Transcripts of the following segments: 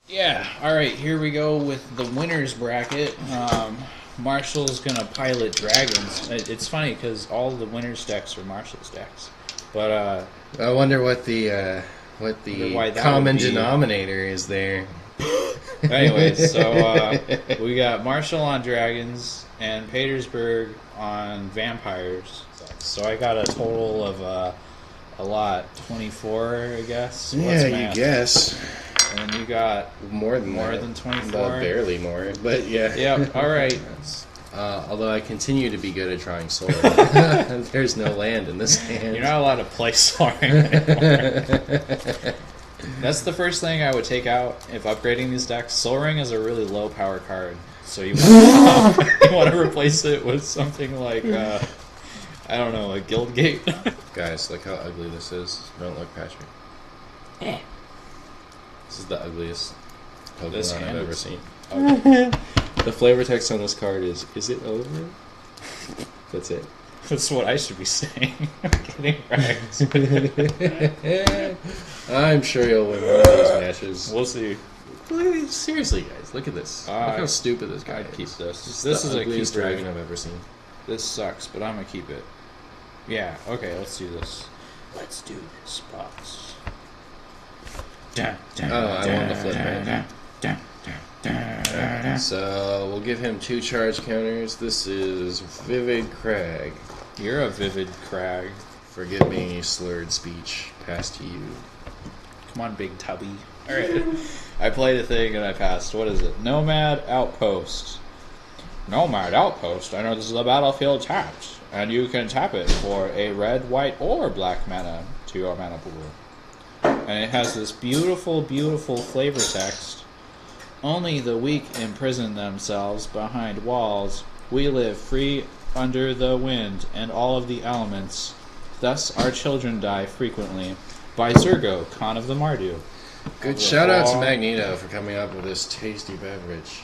Yeah, alright, here we go with the winner's bracket. Marshall's gonna pilot dragons. It's funny because all the winner's decks are Marshall's decks. But, I wonder what the why that common would be. denominator is there. Anyways, so we got Marshall on dragons and Petersburg on vampires. So I got a total of a lot, 24, I guess. Yeah, you guess. And you got more than 24. Barely more, but yeah. Yep. All right. Although I continue to be good at drawing soul. There's no land in this hand. You're not allowed to play Soaring anymore. That's the first thing I would take out if upgrading these decks. Soul Ring is a really low power card, so you want to replace it with something like I don't know, a Guild Gate. Guys, look how ugly this is. Don't look, Patrick. This is the ugliest Pokemon I've ever seen. Okay. The flavor text on this card is it over? That's it. That's what I should be saying. I'm getting wrecked. I'm sure you'll win one of these matches. We'll see. Seriously, guys, look at this. Look how stupid this guy is. I'd keep this. This is the the ugliest keeper. dragon I've ever seen. This sucks, but I'm gonna keep it. Yeah, okay, let's do this. Let's do this, boss. I want the flip, man. Right, so we'll give him 2 charge counters. This is Vivid Crag. You're a Vivid Crag. Forgive me, slurred speech. Pass to you. Come on, big tubby. Alright. I played a thing and I passed. What is it? Nomad Outpost. Nomad Outpost. I know this is a battlefield tapped, and you can tap it for a red, white, or black mana to your mana pool. And it has this beautiful, beautiful flavor text. Only the weak imprison themselves behind walls. We live free under the wind and all of the elements. Thus our children die frequently. By Zergo, Khan of the Mardu. Good shout out to Magneto for coming up with this tasty beverage.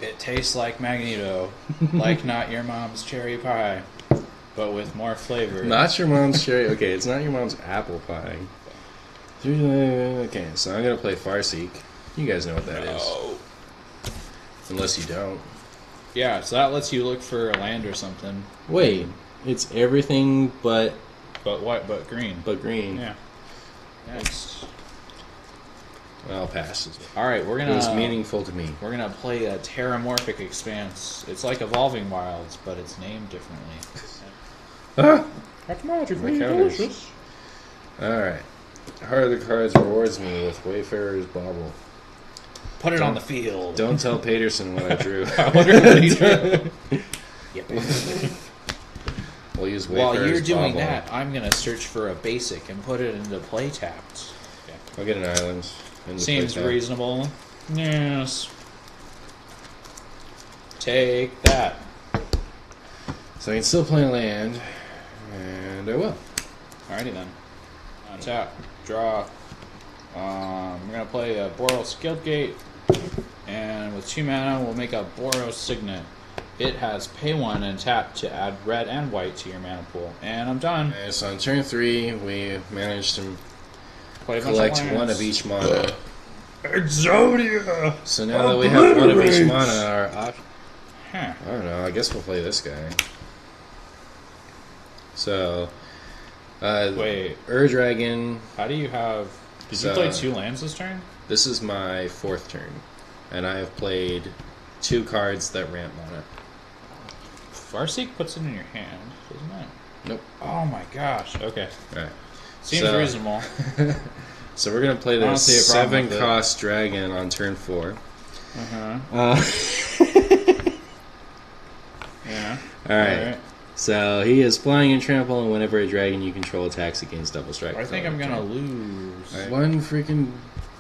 It tastes like Magneto, like not your mom's cherry pie, but with more flavor. Not your mom's cherry. Okay, it's not your mom's apple pie. Okay, so I'm gonna play Farseek. You guys know what that is. Unless you don't. Yeah, so that lets you look for a land or something. Wait, it's everything but what? But green. But green. Yeah. Next. I'll pass. Alright, we're gonna... It was meaningful to me. We're gonna play a Terramorphic Expanse. It's like Evolving Wilds, but it's named differently. That's magically delicious. Alright. Heart of the Cards rewards me with Wayfarer's Bauble. Put it on the field. Don't tell Paeterson what I drew. I wonder what he drew. Yep. We'll use Wayfarer's While you're doing Bauble. that, I'm gonna search for a basic and put it into play tapped. Okay. I'll get an island. Seems reasonable. Yes. Take that. So I can still play land, and I will. Alrighty then. Tap, draw. We're gonna play a Boros Guildgate, and with 2 mana, we'll make a Boros Signet. It has pay 1 and tap to add red and white to your mana pool, and I'm done. Okay, so on turn 3, we managed to Play collect 1 of each mana. Exodia. So now that we have 1 of each mana, our option. Huh. I don't know. I guess we'll play this guy. So, Wait, Ur-Dragon. how do you have... Did you play 2 lands this turn? This is my 4th turn, and I have played 2 cards that ramp mana. Farseek puts it in your hand, doesn't it? Nope. Oh my gosh. Okay. Alright. Seems reasonable. So we're gonna play I don't this see a problem with 7-cost dragon on turn 4. Yeah. Alright. So he is flying and trample, and whenever a dragon you control attacks against double strike. I think I'm gonna lose. Right. 1 freaking.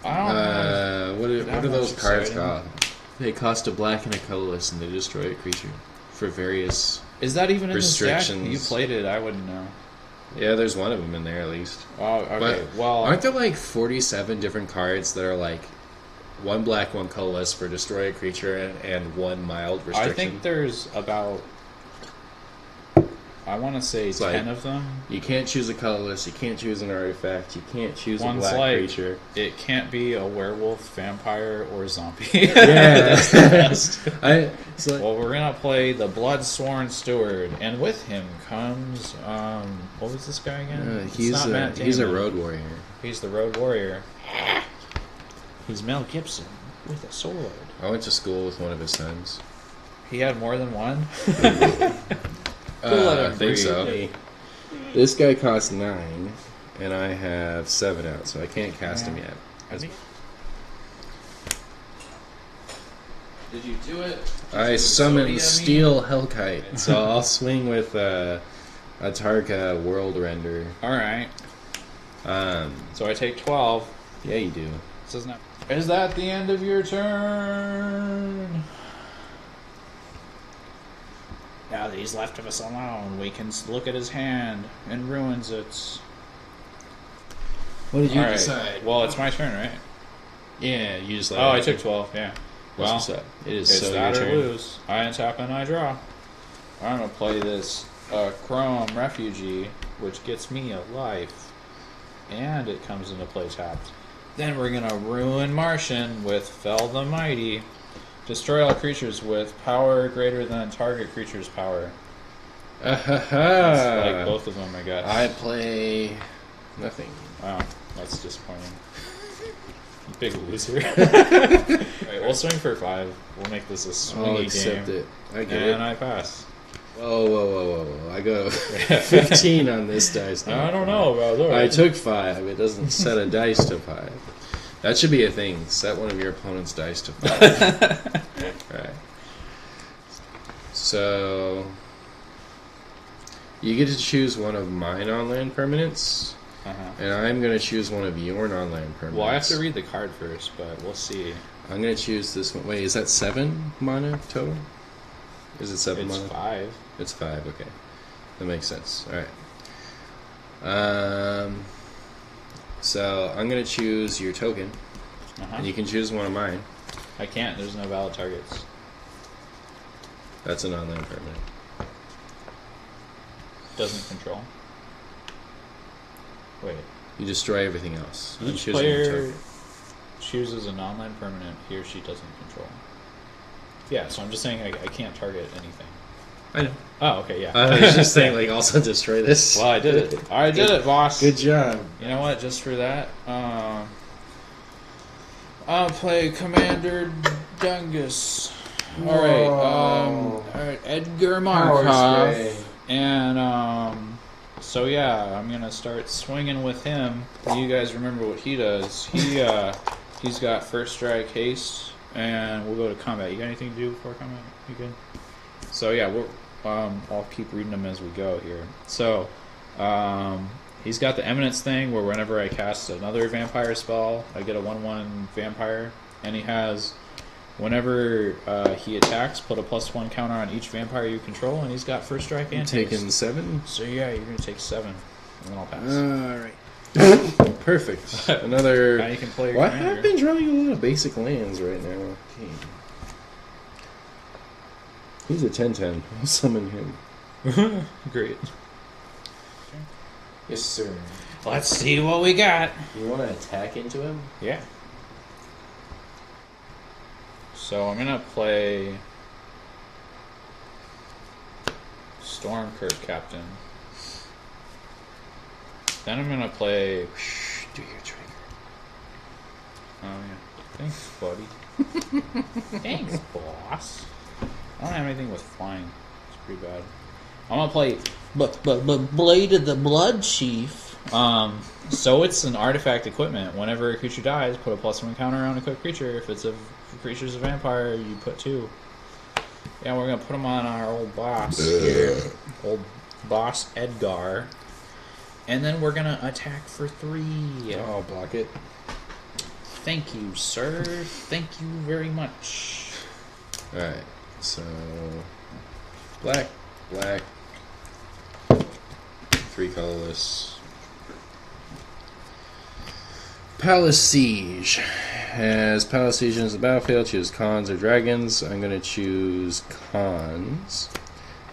I don't know. What do those cards exciting. cost? They cost a black and a colorless, and they destroy a creature for various. Is that even in this deck? restrictions. You played it, I wouldn't know. Yeah, there's one of them in there at least. Oh, okay. But well, aren't there like 47 different cards that are like 1 black, 1 colorless for destroy a creature and 1 mild restriction? I think there's about I want to say It's 10 like- of them. You can't choose a colorless. You can't choose an artifact. You can't choose One's a black like, creature. it can't be a werewolf, vampire, or zombie. Yeah, That's the best. It's like, Well, we're gonna play the Bloodsworn Steward, and with him comes what was this guy again? It's not Matt he's a Damon. road warrior. He's the road warrior. He's Mel Gibson with a sword. I went to school with one of his sons. He had more than one. Let I him think so. breathe. This guy costs 9, and I have 7 out, so I can't cast him yet. Did you do it? I summon Steel Hellkite, so I'll swing with a Tarka World Render. Alright. Um, So I take 12. yeah, you do. This is not. Is that the end of your turn? Now that he's left us alone, we can look at his hand and ruins it. What did All right. Well, it's my turn, right? Yeah, you just Oh, I took 12, yeah. Well, what's up? It is it's so that your or turn. lose. I untap and I draw. I'm going to play this Chrome Refugee, which gets me a life. And it comes into play tapped. Then we're going to ruin Martian with Fell the Mighty. Destroy all creatures with power greater than target creature's power. It's like both of them, I guess. I play nothing. Wow, that's disappointing. Big loser. Alright, we'll swing for 5. We'll make this a swingy I'll accept game. it. I get And it. I pass. Whoa. I go 15 on this dice. I don't know about that. I took 5. It doesn't set a dice to 5. That should be a thing. Set one of your opponent's dice to 5. Right. So you get to choose one of my non-land permanents, and I'm going to choose one of your non-land permanents. Well, I have to read the card first, but we'll see. I'm going to choose this one. Wait, is that 7 mana total? Is it 7 It's mana? 5. It's 5, okay. That makes sense. Alright. So, I'm going to choose your token, and you can choose one of mine. I can't. There's no valid targets. That's a non-land permanent. Doesn't control. Wait. You destroy everything else. I'm Each choosing your player token. chooses a non-land permanent he or she doesn't control. Yeah, so I'm just saying I can't target anything. I know. Oh, okay, yeah. I was just saying, like, also destroy this. Well, I did it. I did it, boss. Good job. You know what? Just for that, I'll play Commander Dungus. Alright, Edgar Markov. And, so yeah, I'm gonna start swinging with him. You guys remember what he does. He's got first strike haste, and we'll go to combat. You got anything to do before combat? You good? So yeah, I'll keep reading them as we go here. So, he's got the Eminence thing where whenever I cast another vampire spell, I get a 1/1 vampire, and he has whenever he attacks, put a +1 counter on each vampire you control, and he's got first strike and Taking haste. 7. So yeah, you're gonna take 7, and then I'll pass. Alright. Perfect. Another. Now you can play your Well, commander. I've been drawing a lot of basic lands right now. Okay. He's a 10/10. I'll summon him. Great. Yes, sir. Let's see what we got. You want to attack into him? Yeah. So I'm gonna play Stormkirk Captain. Then I'm gonna play. Do your trigger. Oh yeah. Thanks, buddy. Thanks, boss. I don't have anything with flying. It's pretty bad. I'm gonna play Blade of the Blood Chief. So it's an artifact equipment. Whenever a creature dies, put a +1 counter on a quick creature. If it's a creature's a vampire, you put 2. Yeah, we're gonna put him on our old boss here, old boss Edgar, and then we're gonna attack for 3. I'll block it. Thank you, sir. Thank you very much. Alright, so. Black. 3 colorless. Palace Siege. As Palace Siege enters the battlefield, choose cons or dragons. I'm going to choose cons.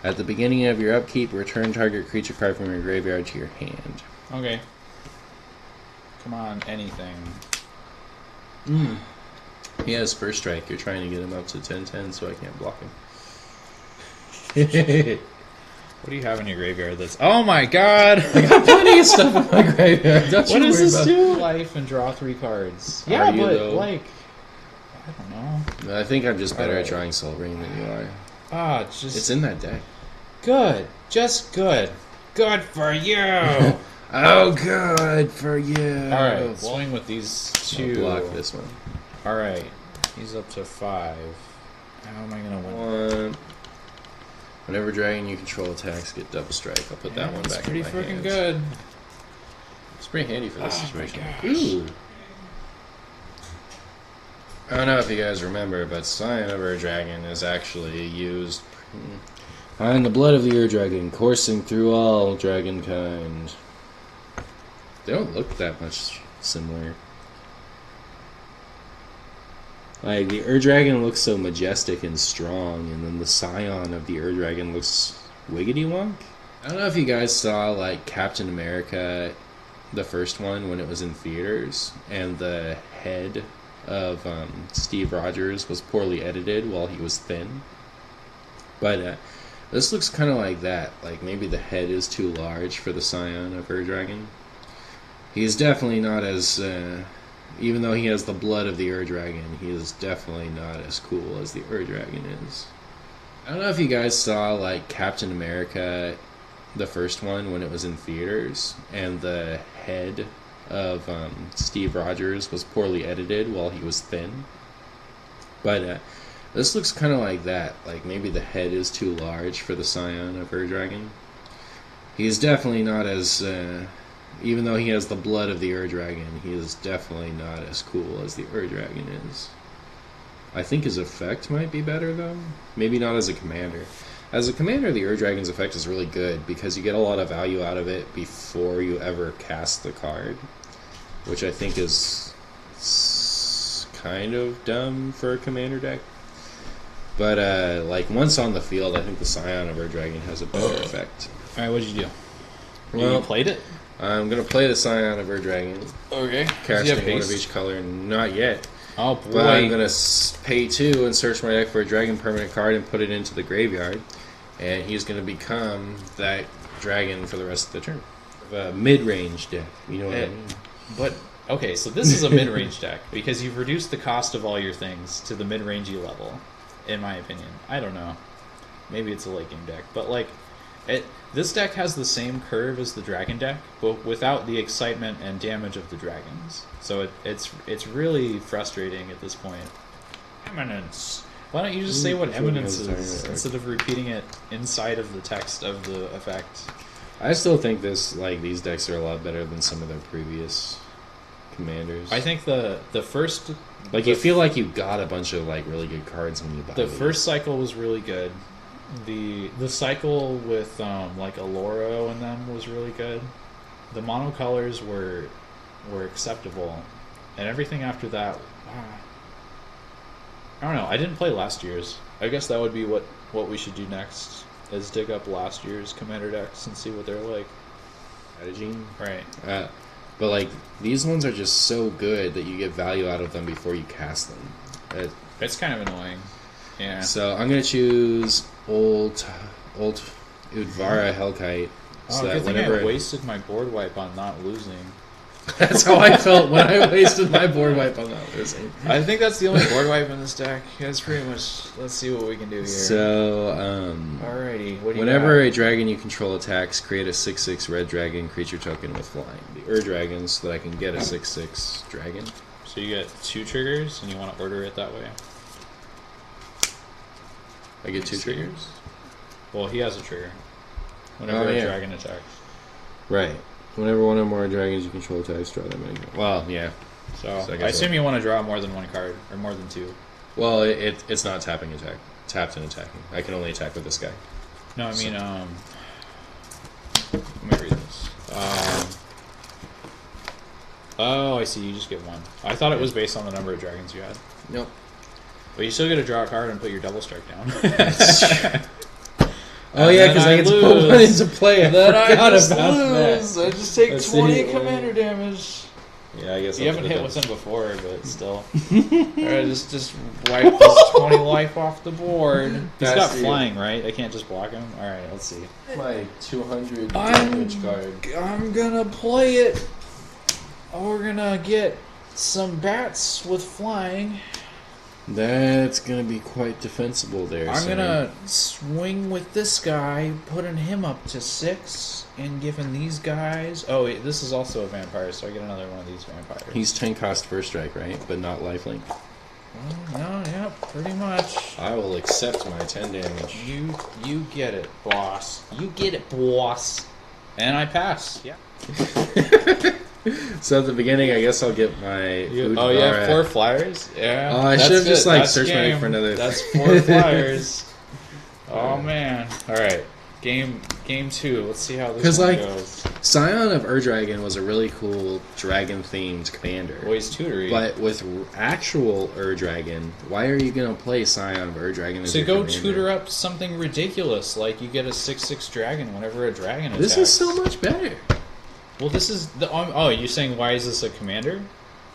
At the beginning of your upkeep, return target creature card from your graveyard to your hand. Okay. Come on, anything. He has first strike. You're trying to get him up to 10-10, so I can't block him. What do you have in your graveyard that's... Oh my god! I got plenty of stuff in my graveyard. What does this do? Life and draw 3 cards. Yeah, but, though? like... I don't know. I think I'm just better at drawing Soul Ring than you are. Ah, just... It's in that deck. Good. Just good. Good for you! Oh, good for you! Alright, swing with these 2. I'll block this one. Alright. He's up to 5. How am I gonna win? 1. Whenever dragon you control attacks, get double strike. I'll put that one back in my hands. Pretty freaking good. It's pretty handy for this situation. Ooh. I don't know if you guys remember, but Scion of Ur Dragon is actually used. I am the blood of the Ur Dragon, coursing through all dragonkind. They don't look that much similar. Like, the Ur Dragon looks so majestic and strong, and then the Scion of the Ur Dragon looks wiggity wonk. I don't know if you guys saw, like, Captain America, the first one, when it was in theaters, and the head of Steve Rogers was poorly edited while he was thin. But this looks kind of like that. Like, maybe the head is too large for the Scion of Ur Dragon. He's definitely not as... even though he has the blood of the Ur Dragon, he is definitely not as cool as the Ur Dragon is. I don't know if you guys saw, like, Captain America, the first one, when it was in theaters, and the head of Steve Rogers was poorly edited while he was thin. But this looks kind of like that. Like, maybe the head is too large for the Scion of Ur Dragon. He's definitely not as... even though he has the blood of the Ur Dragon, he is definitely not as cool as the Ur Dragon is. I think his effect might be better, though. Maybe not as a commander. As a commander, the Ur Dragon's effect is really good, because you get a lot of value out of it before you ever cast the card. Which I think is kind of dumb for a commander deck. But, like, once on the field, I think the Scion of Ur Dragon has a better effect. Alright, what did you do? Well, you played it? I'm going to play the Scion of Ur Dragon. Okay. Casting one of each color. Not yet. Oh, boy. But I'm going to pay 2 and search my deck for a dragon permanent card and put it into the graveyard. And he's going to become that dragon for the rest of the turn. A mid-range deck. You know what I mean? But, okay, so this is a mid-range deck, because you've reduced the cost of all your things to the mid-rangey level, in my opinion. I don't know. Maybe it's a late game deck. But, like, this deck has the same curve as the dragon deck, but without the excitement and damage of the dragons. So it's really frustrating at this point. Eminence. Why don't you just say what eminence is instead of repeating it inside of the text of the effect? I still think these decks are a lot better than some of their previous commanders. I think the first... Like, you feel like you got a bunch of, like, really good cards when you buy The these. first cycle was really good. The cycle with like Aloro in them was really good. The monocolors were acceptable, and everything after that, I don't know. I didn't play last year's. I guess that would be what we should do next, is dig up last year's commander decks and see what they're like. Strategy, right? But like, these ones are just so good that you get value out of them before you cast them. It's kind of annoying. Yeah. So I'm gonna choose old Udvara Hellkite. So good thing I wasted my board wipe on not losing. That's how I felt when I wasted my board wipe on not losing. I think that's the only board wipe in this deck. That's pretty much. Let's see what we can do here. So, alrighty. What do you whenever got? a dragon you control attacks, create a 6/6 red dragon creature token with flying. The Ur Dragon, so that I can get a 6/6 dragon. So you get 2 triggers, and you want to order it that way. I get 2 triggers? Well, he has a trigger. Whenever a dragon attacks. Right. Whenever one or more dragons you control attacks, draw them in. Well, yeah. So I assume you want to draw more than 1 card, or more than 2. Well, it's not tapping attack. Tapped and attacking. I can only attack with this guy. No, I mean, let me read this. Oh, I see. You just get 1. I thought it was based on the number of dragons you had. Nope. But you still get to draw a card and put your double strike down. Oh yeah, because I get to put one into play. I Then I forgot just about lose. that. I just take Let's 20 see. commander damage. Yeah, I guess You I'll haven't put hit that. with him before, but still. Alright, just wipe this 20 life off the board. He's got That's the- flying, right? I can't just block him? Alright, let's see. My 200 damage card. I'm gonna play it. We're gonna get some bats with flying. That's gonna be quite defensible there. I'm Sam. gonna swing with this guy, putting him up to 6, and giving these guys. Oh, wait, this is also a vampire, so I get another one of these vampires. He's 10 cost first strike, right? But not lifelink. No, yeah, pretty much. I will accept my 10 damage. You get it, boss. You get it, boss. And I pass. Yeah. So at the beginning, I guess I'll get my. Oh, you have 4 flyers? Yeah. Oh, I that's should have just it. like That's searched my game. deck for another. That's 4 flyers. Oh man. All right. Game 2. Let's see how this 'Cause, one like, goes. Scion of Ur-Dragon was a really cool dragon-themed commander. Well, he's tutory. But with actual Ur-Dragon, why are you going to play Scion of Ur-Dragon as So your go commander? tutor up something ridiculous, like you get a 6/6 dragon whenever a dragon attacks. This is so much better. Well, this is the. Oh, you're saying why is this a commander?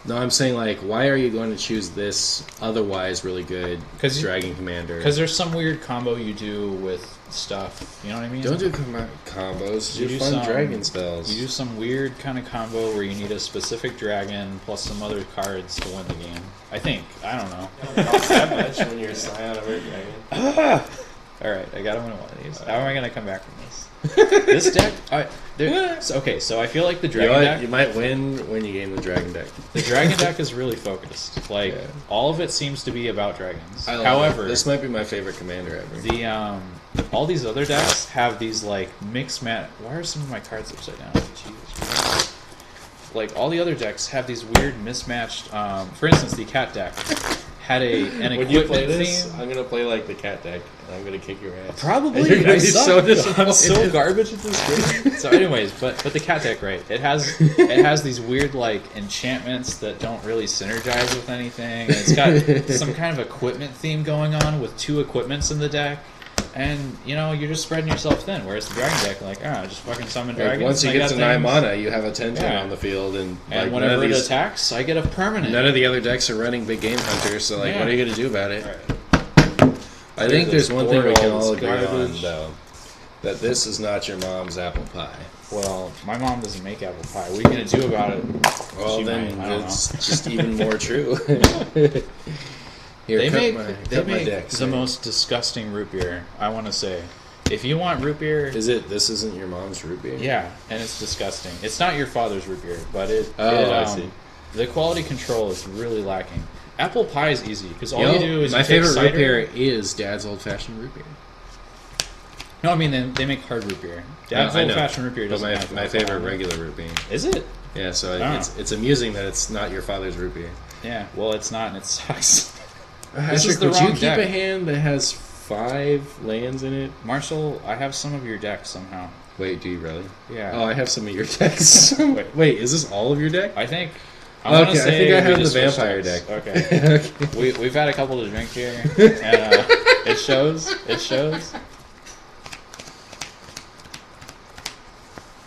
No, I'm saying, like, why are you going to choose this otherwise really good 'Cause dragon commander? Because there's some weird combo you do with stuff. You know what I mean? Don't do combos. You Do do fun some- dragon spells. You do some weird kind of combo where you need a specific dragon plus some other cards to win the game. I think. I don't know. Cost that much when you're a Scion of Ur-Dragon. Alright, I gotta win one of these. How am I gonna come back from this? This deck? Okay, so I feel like the dragon deck. You might win when you game the dragon deck. The dragon deck is really focused. Like, Yeah. all of it seems to be about dragons. I love However, it. This might be my favorite commander ever. the all these other decks have these like mixed mat. Why are some of my cards upside down? Jesus Christ. Like all the other decks have these weird mismatched. For instance, the cat deck had an When you play equipment this, theme. I'm gonna play like the cat deck, and I'm gonna kick your ass. Probably. And you're gonna I be suck. so disappointed. I'm so garbage at this game. So, anyways, but the cat deck, right? It has these weird like enchantments that don't really synergize with anything. And it's got some kind of equipment theme going on with 2 equipments in the deck. And you're just spreading yourself thin. Whereas the dragon deck, like, just fucking summon Like, dragons. once you and I get got to 9 things. mana, you have a 10/10 Yeah. on the field, and And like, whenever it attacks, I get a permanent. none of the other decks are running big game hunters. So like, Yeah. what are you gonna do about it? Alright. I think there's one thing we can all All agree this on, garbage. though, that this is not your mom's apple pie. Well, my mom doesn't make apple pie. What are you gonna do about it? Well, She then might, I don't it's just even more true. Here, They cut make my decks. the most disgusting root beer. I want to say, if you want root beer, This isn't your mom's root beer? yeah, and it's disgusting. It's not your father's root beer, but I see. The quality control is really lacking. Apple pie is easy because all You know, you do is my you take favorite root cider. beer is Dad's old fashioned root beer. No, I mean they make hard root beer. Dad's I old know, fashioned root beer But doesn't have my alcohol favorite in it. regular root beer. Is it? Yeah, so Ah. it's amusing that it's not your father's root beer. Yeah. Well, it's not, and it sucks. This is the would you wrong keep deck. a hand that has 5 lands in it? Marshall, I have some of your decks somehow. Wait, do you really? Yeah. Oh, I have some of your decks. Wait, is this all of your deck? I think. Okay, Wanna I say think I we have the just switched vampire decks. deck. Okay. Okay. We've had a couple to drink here, and it shows. It shows.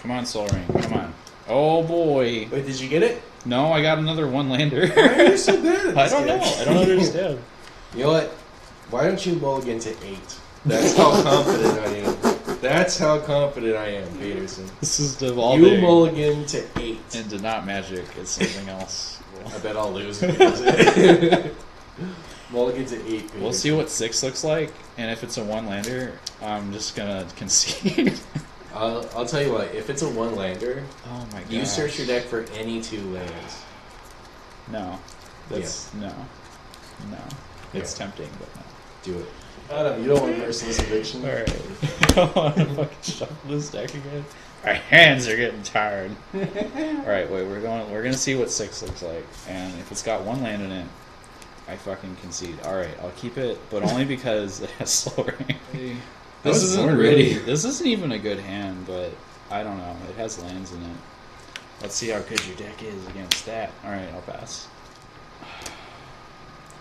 Come on, Soul Ring. Come on. Oh boy. Wait, did you get it? No, I got another one lander. Why are you so bad at I this don't know. game? I don't understand. You know what? Why don't you mulligan to 8? That's how confident I am. That's how confident I am, Peterson. This is You devolving mulligan to 8. into not magic. It's something else. I bet I'll lose. Mulligan to 8. Peterson. We'll see what 6 looks like, and if it's a one lander, I'm just gonna concede. I'll tell you what. If it's a 1-lander, Oh my god. you search your deck for any 2 lands. No. That's no. It's tempting, but no. Do it. Adam, you don't want merciless eviction. Alright. I don't want to fucking shuffle this deck again. Our hands are getting tired. Alright, wait, we're gonna see what 6 looks like. And if it's got 1 land in it, I fucking concede. Alright, I'll keep it, but only because it has Soul Ring. This isn't even a good hand, but I don't know. It has lands in it. Let's see how good your deck is against that. Alright, I'll pass.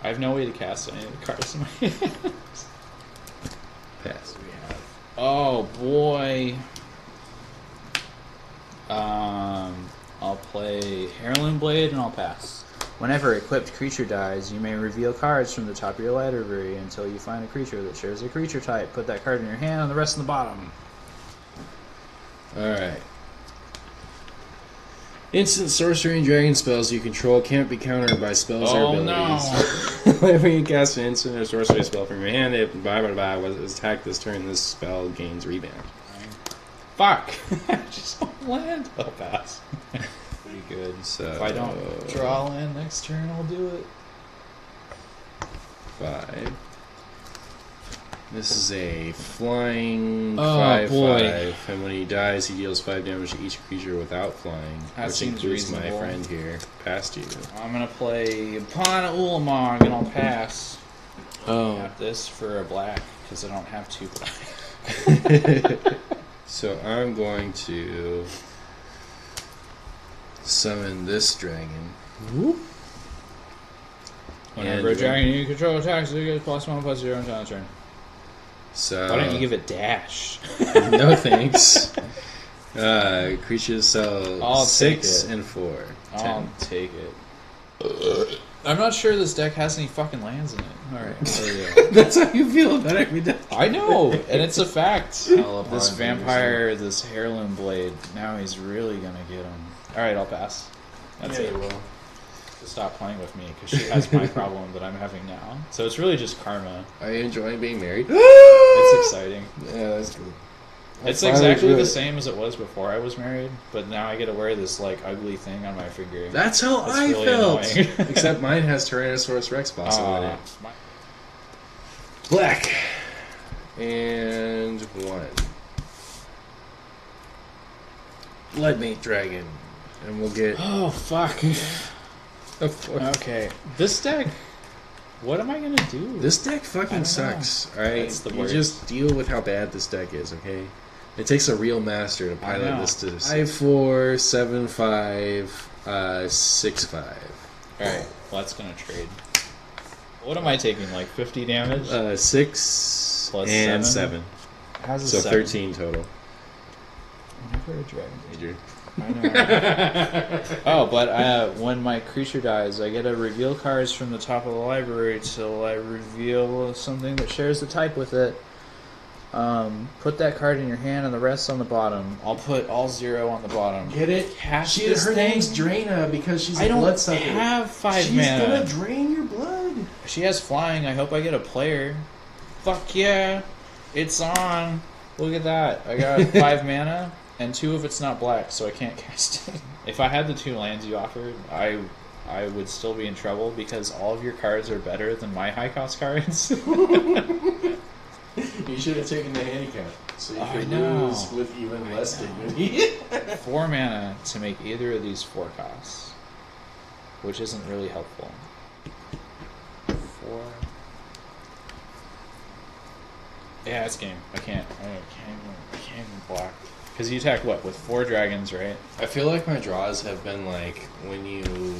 I have no way to cast any of the cards in my hands. Pass. We have Oh boy. I'll play Heirloom Blade and I'll pass. Whenever equipped creature dies, you may reveal cards from the top of your library until you find a creature that shares a creature type. Put that card in your hand and the rest in the bottom. Alright. Instant sorcery and dragon spells you control can't be countered by spells or abilities. No. Whenever you cast an instant or sorcery spell from your hand, if was attacked this turn, this spell gains rebound. Fuck! Just don't land. I'll pass. Pretty good. So if I don't draw land next turn, I'll do it. 5. This is a flying 5/5, and when he dies, he deals 5 damage to each creature without flying. That which seems includes my reasonable. friend here, past you. I'm gonna play Pana Ulamog and I'll pass. Oh. Have this for a black because I don't have 2 black. So I'm going to summon this dragon. Whoop. Whenever a dragon you control attacks, it gets +1/+0 until the turn. So Why don't you give it dash? no thanks. Creatures sell I'll 6 take it. and 4. 10. I'll take it. I'm not sure this deck has any fucking lands in it. Alright, there we go. That's how you feel about every deck. I know, and it's a fact. Teleport This and vampire, this Heirloom Blade, now he's really gonna get him. Alright, I'll pass. That's Yeah, it. you will. Stop playing with me, because she has my problem that I'm having now. So it's really just karma. Are you enjoying being married? It's exciting. Yeah, that's good. It's Finally exactly do the it. same as it was before I was married, but now I get to wear this like ugly thing on my finger. That's how That's I really felt. annoying. Except mine has Tyrannosaurus Rex fossil in it. my- Black. And 1. Bloodmate Dragon. And we'll get Oh fuck. a 4. Okay, this deck. What am I gonna do? This deck I fucking don't sucks. Alright? It's the You worst. just deal with how bad this deck is, okay? It takes a real master to I pilot know. this to 5/4, 7/5, 6/5. Alright, well that's gonna trade. What am I taking? Like 50 damage? 6 Plus and 7? 7. How's a So 7? 13 total. Whenever a dragon. Major. I know. Oh, but when my creature dies, I get to reveal cards from the top of the library till I reveal something that shares the type with it. Put that card in your hand and the rest on the bottom. I'll put all 0 on the bottom. Get it? Cast Her this name's thing. Draina because she's I a don't bloodsucker. have 5 She's mana. gonna drain your blood. She has flying. I hope I get a player. Fuck yeah. It's on. Look at that. I got 5 mana, and 2 of it's not black, so I can't cast it. If I had the 2 lands you offered, I would still be in trouble because all of your cards are better than my high cost cards. You should have taken the handicap so you I could know. lose with even less dignity. 4 mana to make either of these 4 costs, which isn't really helpful. 4. Yeah, it's game. I can't even block. Because you attack what? With 4 dragons, right? I feel like my draws have been like when you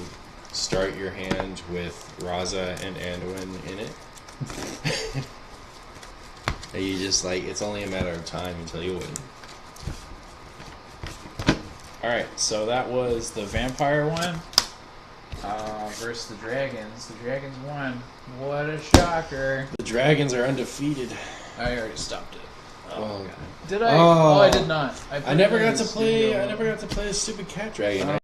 start your hand with Raza and Anduin in it. And you just like, it's only a matter of time until you win. Alright, so that was the vampire one versus the dragons. The dragons won. What a shocker. The dragons are undefeated. I already stopped it. Oh, Did I? Oh. I did not. I never got to play a stupid cat dragon.